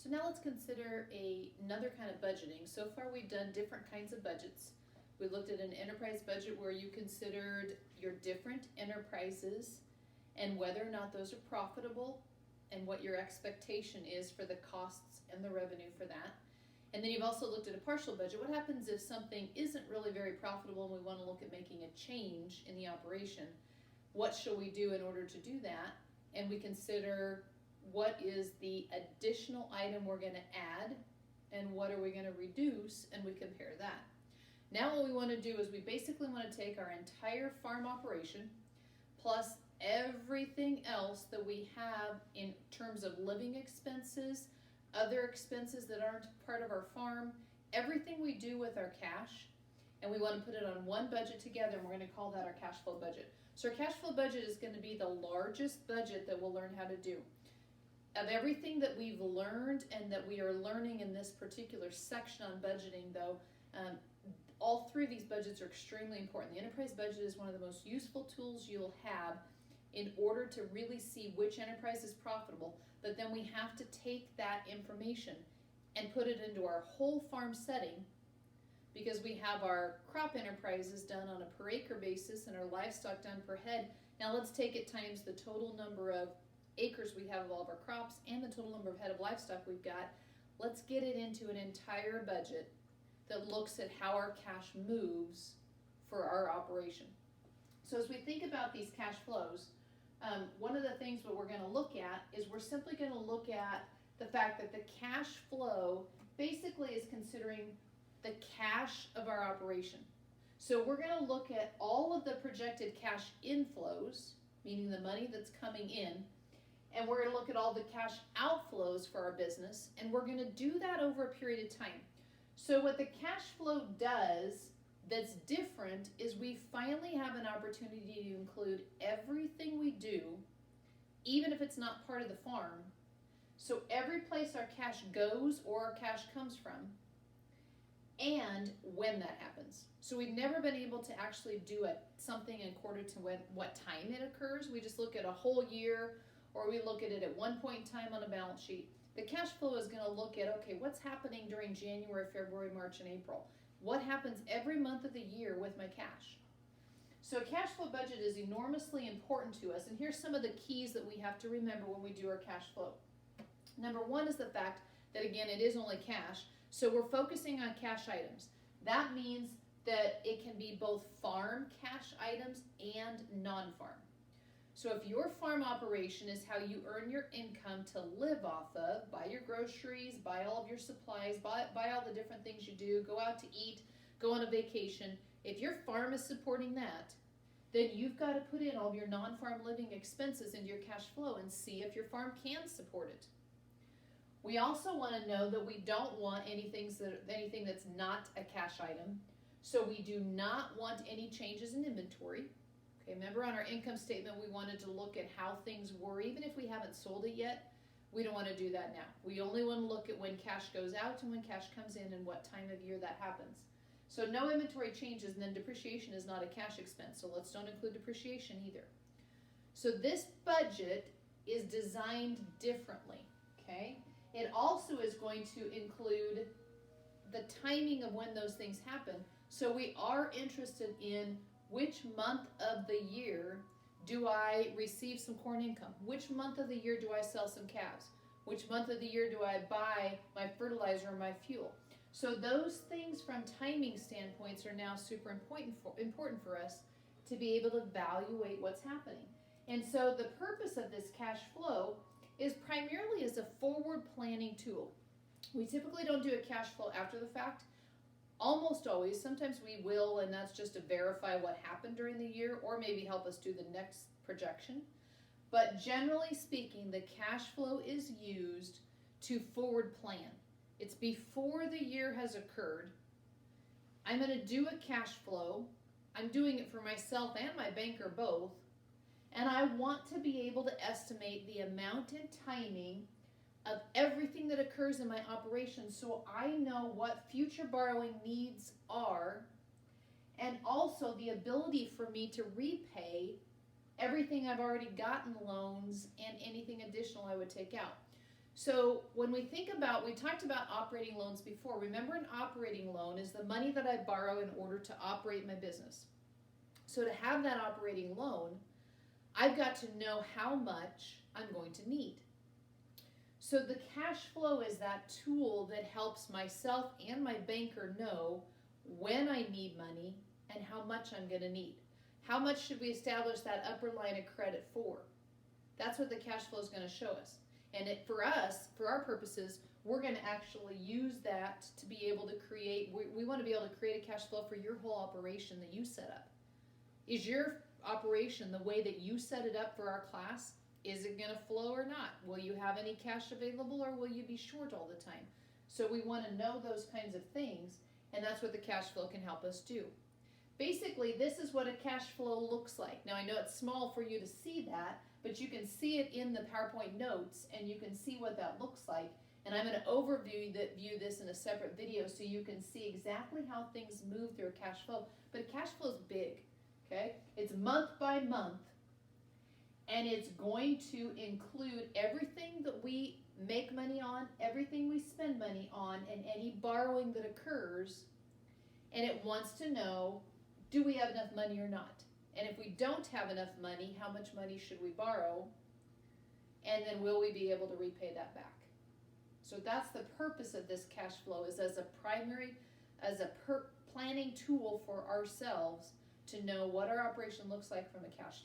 So now let's consider another kind of budgeting. So far we've done different kinds of budgets. We looked at an enterprise budget where you considered your different enterprises and whether or not those are profitable and what your expectation is for the costs and the revenue for that. And then you've also looked at a partial budget. What happens if something isn't really very profitable and we want to look at making a change in the operation? What shall we do in order to do that? And we consider what is the additional item we're going to add and what are we going to reduce, and we compare that. Now what we want to do is we basically want to take our entire farm operation plus everything else that we have in terms of living expenses, other expenses that aren't part of our farm, everything we do with our cash, and we want to put it on one budget together, and we're going to call that our cash flow budget. So our cash flow budget is going to be the largest budget that we'll learn how to do. Of everything that we've learned and that we are learning in this particular section on budgeting, though, all three of these budgets are extremely important. The enterprise budget is one of the most useful tools you'll have in order to really see which enterprise is profitable, but then we have to take that information and put it into our whole farm setting, because we have our crop enterprises done on a per acre basis and our livestock done per head. Now let's take it times the total number of acres we have of all of our crops and the total number of head of livestock we've got. Let's get it into an entire budget that looks at how our cash moves for our operation. So as we think about these cash flows, one of the things that we're going to look at is we're simply going to look at the fact that the cash flow basically is considering the cash of our operation. So we're going to look at all of the projected cash inflows, meaning the money that's coming in, and we're going to look at all the cash outflows for our business, and we're going to do that over a period of time. So what the cash flow does that's different is we finally have an opportunity to include everything we do, even if it's not part of the farm. So every place our cash goes or our cash comes from, and when that happens. So we've never been able to actually do something according to what time it occurs. We just look at a whole year, or we look at it at one point in time on a balance sheet. The cash flow is going to look at, okay, what's happening during January, February, March, and April? What happens every month of the year with my cash? So a cash flow budget is enormously important to us, and here's some of the keys that we have to remember when we do our cash flow. Number one is the fact that, again, it is only cash, so we're focusing on cash items. That means that it can be both farm cash items and non-farm. So if your farm operation is how you earn your income to live off of, buy your groceries, buy all of your supplies, buy all the different things you do, go out to eat, go on a vacation, if your farm is supporting that, then you've got to put in all of your non-farm living expenses into your cash flow and see if your farm can support it. We also want to know that we don't want anything that's not a cash item. So we do not want any changes in inventory. Okay, remember on our income statement we wanted to look at how things were, even if we haven't sold it yet. We don't want to do that now. We only want to look at when cash goes out and when cash comes in and what time of year that happens. So no inventory changes, and then depreciation is not a cash expense, so let's don't include depreciation either. So this budget is designed differently, okay? It also is going to include the timing of when those things happen. So we are interested in which month of the year do I receive some corn income? Which month of the year do I sell some calves? Which month of the year do I buy my fertilizer or my fuel? So those things from timing standpoints are now super important for us to be able to evaluate what's happening. And so the purpose of this cash flow is primarily as a forward planning tool. We typically don't do a cash flow after the fact. Almost always, sometimes we will, and that's just to verify what happened during the year or maybe help us do the next projection. But generally speaking, the cash flow is used to forward plan. It's before the year has occurred. I'm going to do a cash flow. I'm doing it for myself and my banker both. And I want to be able to estimate the amount and timing of everything that occurs in my operation so I know what future borrowing needs are, and also the ability for me to repay everything I've already gotten loans and anything additional I would take out. So when we think about, we talked about operating loans before. Remember, an operating loan is the money that I borrow in order to operate my business. So to have that operating loan, I've got to know how much I'm going to need. So the cash flow is that tool that helps myself and my banker know when I need money and how much I'm going to need. How much should we establish that upper line of credit for? That's what the cash flow is going to show us. And for us, for our purposes, we're going to actually use that to be able to create, we want to be able to create a cash flow for your whole operation that you set up. Is your operation the way that you set it up for our class? Is it going to flow or not? Will you have any cash available, or will you be short all the time? So we want to know those kinds of things, and that's what the cash flow can help us do. Basically, this is what a cash flow looks like. Now, I know it's small for you to see that, but you can see it in the PowerPoint notes, and you can see what that looks like. And I'm going to overview this in a separate video so you can see exactly how things move through a cash flow. But a cash flow is big, okay? It's month by month, and it's going to include everything that we make money on, everything we spend money on, and any borrowing that occurs. And it wants to know, do we have enough money or not? And if we don't have enough money, how much money should we borrow? And then will we be able to repay that back? So that's the purpose of this cash flow, is as a planning tool for ourselves to know what our operation looks like from a cash standpoint.